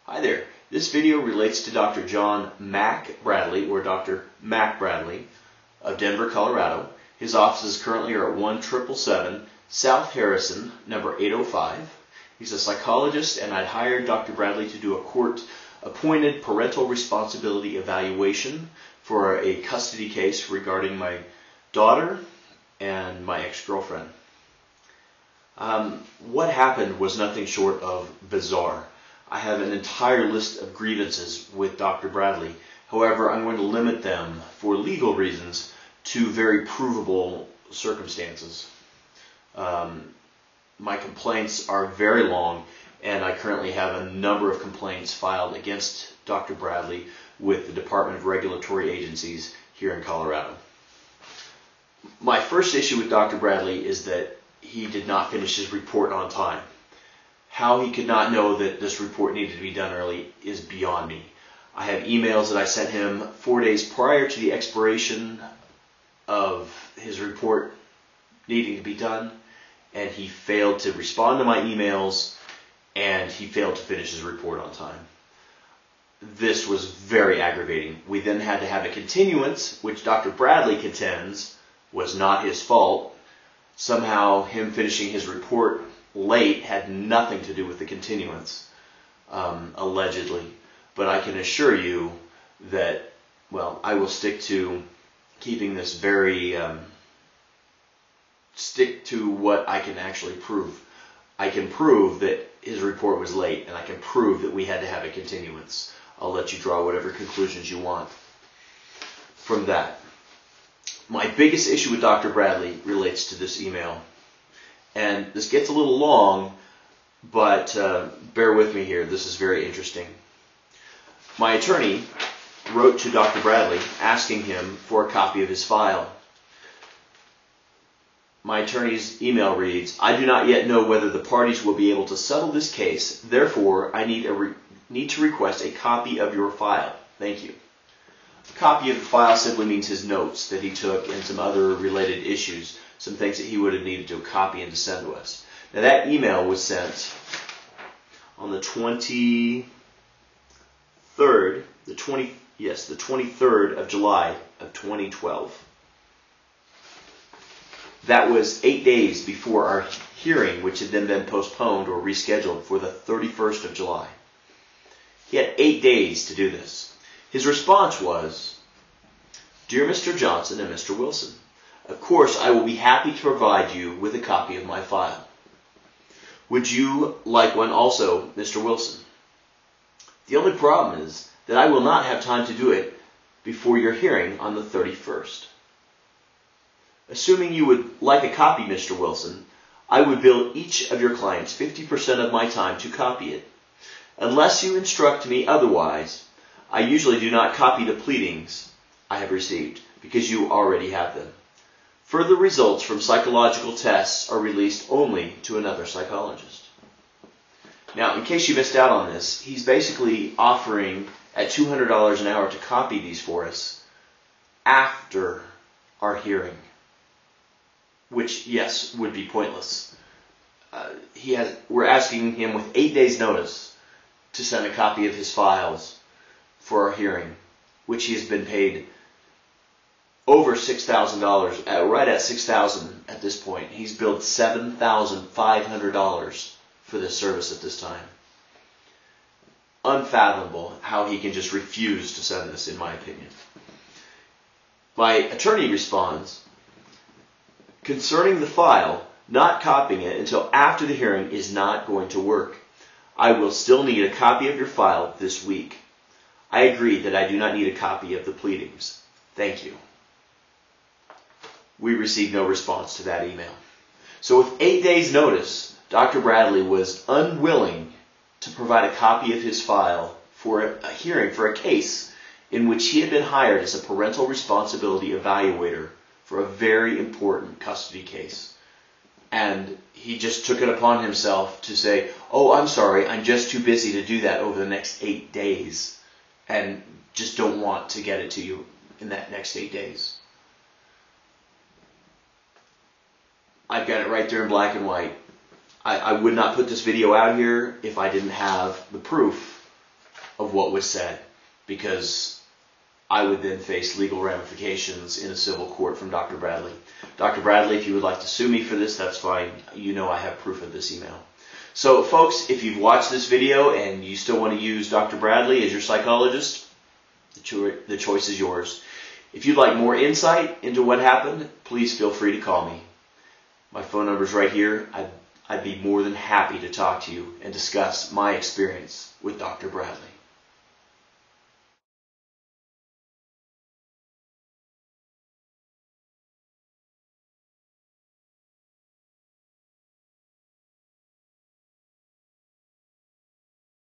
Hi there. This video relates to Dr. John Mac Bradley, or Dr. Mac Bradley of Denver, Colorado. His offices currently are at 1777 South Harrison, number 805. He's a psychologist, and I'd hired Dr. Bradley to do a court-appointed parental responsibility evaluation for a custody case regarding my daughter and my ex-girlfriend. What happened was nothing short of bizarre. I have an entire list of grievances with Dr. Bradley. However, I'm going to limit them for legal reasons to very provable circumstances. My complaints are very long, and I currently have a number of complaints filed against Dr. Bradley with the Department of Regulatory Agencies here in Colorado. My first issue with Dr. Bradley is that he did not finish his report on time. How he could not know that this report needed to be done early is beyond me. I have emails that I sent him 4 days prior to the expiration of his report needing to be done, and he failed to respond to my emails, and he failed to finish his report on time. This was very aggravating. We then had to have a continuance, which Dr. Bradley contends was not his fault. Somehow him finishing his report late had nothing to do with the continuance, allegedly. But I can assure you that, well, I will stick to keeping this very, stick to what I can actually prove. I can prove that his report was late, and I can prove that we had to have a continuance. I'll let you draw whatever conclusions you want from that. My biggest issue with Dr. Bradley relates to this email. And this gets a little long, but bear with me here. This is very interesting. My attorney wrote to Dr. Bradley asking him for a copy of his file. My attorney's email reads, "I do not yet know whether the parties will be able to settle this case. Therefore, I need to request a copy of your file. Thank you." A copy of the file simply means his notes that he took and some other related issues, some things that he would have needed to copy and to send to us. Now that email was sent on the 23rd, the 23rd of July of 2012. That was 8 days before our hearing, which had then been postponed or rescheduled for the 31st of July. He had 8 days to do this. His response was, "Dear Mr. Johnson and Mr. Wilson, of course I will be happy to provide you with a copy of my file. Would you like one also, Mr. Wilson? The only problem is that I will not have time to do it before your hearing on the 31st. Assuming you would like a copy, Mr. Wilson, I would bill each of your clients 50% of my time to copy it. Unless you instruct me otherwise, I usually do not copy the pleadings I have received because you already have them. Further results from psychological tests are released only to another psychologist." Now, in case you missed out on this, he's basically offering at $200 an hour to copy these for us after our hearing, which, yes, would be pointless. We're asking him with 8 days' notice to send a copy of his files for our hearing, which he has been paid over $6,000, right at $6,000 at this point. He's billed $7,500 for this service at this time. Unfathomable how he can just refuse to send this, in my opinion. My attorney responds, "Concerning the file, not copying it until after the hearing is not going to work. I will still need a copy of your file this week. I agree that I do not need a copy of the pleadings. Thank you." We received no response to that email. So with 8 days' notice, Dr. Bradley was unwilling to provide a copy of his file for a hearing for a case in which he had been hired as a parental responsibility evaluator for a very important custody case. And he just took it upon himself to say, "Oh, I'm sorry, I'm just too busy to do that over the next 8 days. And just don't want to get it to you in that next 8 days. I've got it right there in black and white. I would not put this video out here if I didn't have the proof of what was said, because I would then face legal ramifications in a civil court from Dr. Bradley. Dr. Bradley, if you would like to sue me for this, that's fine. You know I have proof of this email. So folks, if you've watched this video and you still want to use Dr. Bradley as your psychologist, the choice is yours. If you'd like more insight into what happened, please feel free to call me. My phone number's right here. I'd be more than happy to talk to you and discuss my experience with Dr. Bradley.